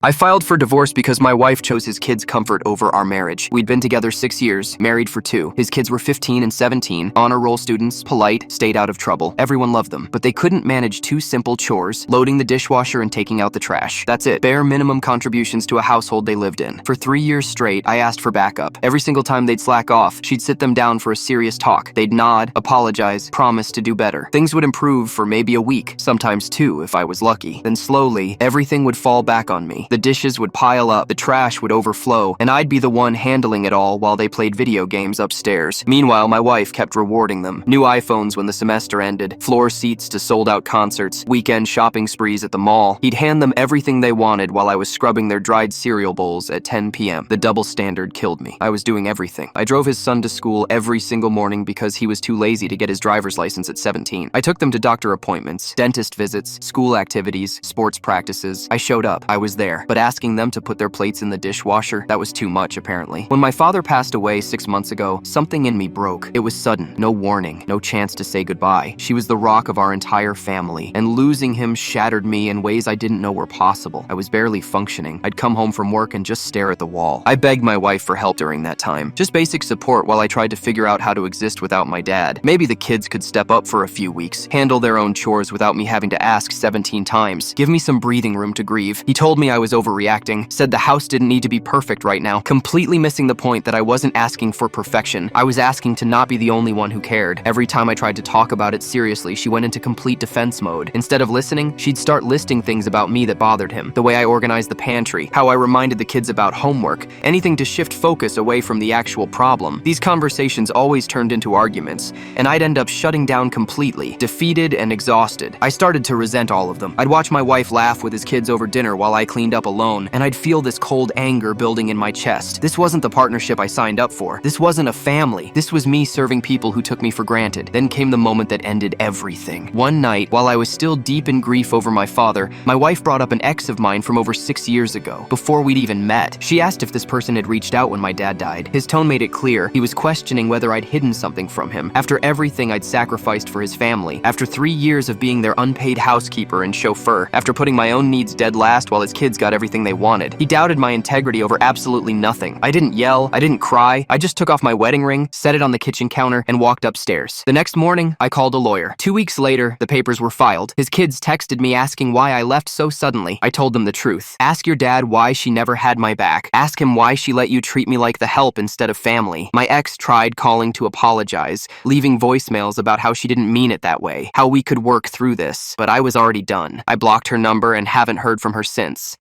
I filed for divorce because my wife chose his kids' comfort over our marriage. We'd been together 6 years, married for 2. His kids were 15 and 17, honor roll students, polite, stayed out of trouble. Everyone loved them, but they couldn't manage 2 simple chores, loading the dishwasher and taking out the trash. That's it, bare minimum contributions to a household they lived in. For 3 years straight, I asked for backup. Every single time they'd slack off, she'd sit them down for a serious talk. They'd nod, apologize, promise to do better. Things would improve for maybe a week, sometimes 2 if I was lucky. Then slowly, everything would fall back on me. The dishes would pile up, the trash would overflow, and I'd be the one handling it all while they played video games upstairs. Meanwhile, my wife kept rewarding them. New iPhones when the semester ended, floor seats to sold-out concerts, weekend shopping sprees at the mall. He'd hand them everything they wanted while I was scrubbing their dried cereal bowls at 10 p.m. The double standard killed me. I was doing everything. I drove his son to school every single morning because he was too lazy to get his driver's license at 17. I took them to doctor appointments, dentist visits, school activities, sports practices. I showed up. I was there. But asking them to put their plates in the dishwasher, that was too much apparently. When my father passed away 6 months ago, something in me broke. It was sudden, no warning, no chance to say goodbye. She was the rock of our entire family, and losing him shattered me in ways I didn't know were possible. I was barely functioning. I'd come home from work and just stare at the wall. I begged my wife for help during that time. Just basic support while I tried to figure out how to exist without my dad. Maybe the kids could step up for a few weeks, handle their own chores without me having to ask 17 times. Give me some breathing room to grieve. He told me I was overreacting, said the house didn't need to be perfect right now, completely missing the point that I wasn't asking for perfection. I was asking to not be the only one who cared. Every time I tried to talk about it seriously, she went into complete defense mode. Instead of listening, she'd start listing things about me that bothered him. The way I organized the pantry, how I reminded the kids about homework, anything to shift focus away from the actual problem. These conversations always turned into arguments, and I'd end up shutting down completely, defeated and exhausted. I started to resent all of them. I'd watch my wife laugh with his kids over dinner while I cleaned up alone, and I'd feel this cold anger building in my chest. This wasn't the partnership I signed up for. This wasn't a family. This was me serving people who took me for granted. Then came the moment that ended everything. One night, while I was still deep in grief over my father, my wife brought up an ex of mine from over 6 years ago, before we'd even met. She asked if this person had reached out when my dad died. His tone made it clear he was questioning whether I'd hidden something from him. After everything I'd sacrificed for his family, after 3 years of being their unpaid housekeeper and chauffeur, after putting my own needs dead last while his kids got everything they wanted, he doubted my integrity over absolutely nothing. I didn't yell, I didn't cry, I just took off my wedding ring, set it on the kitchen counter, and walked upstairs. The next morning, I called a lawyer. 2 weeks later, the papers were filed. His kids texted me asking why I left so suddenly. I told them the truth. Ask your dad why she never had my back. Ask him why she let you treat me like the help instead of family. My ex tried calling to apologize, leaving voicemails about how she didn't mean it that way, how we could work through this, but I was already done. I blocked her number and haven't heard from her since.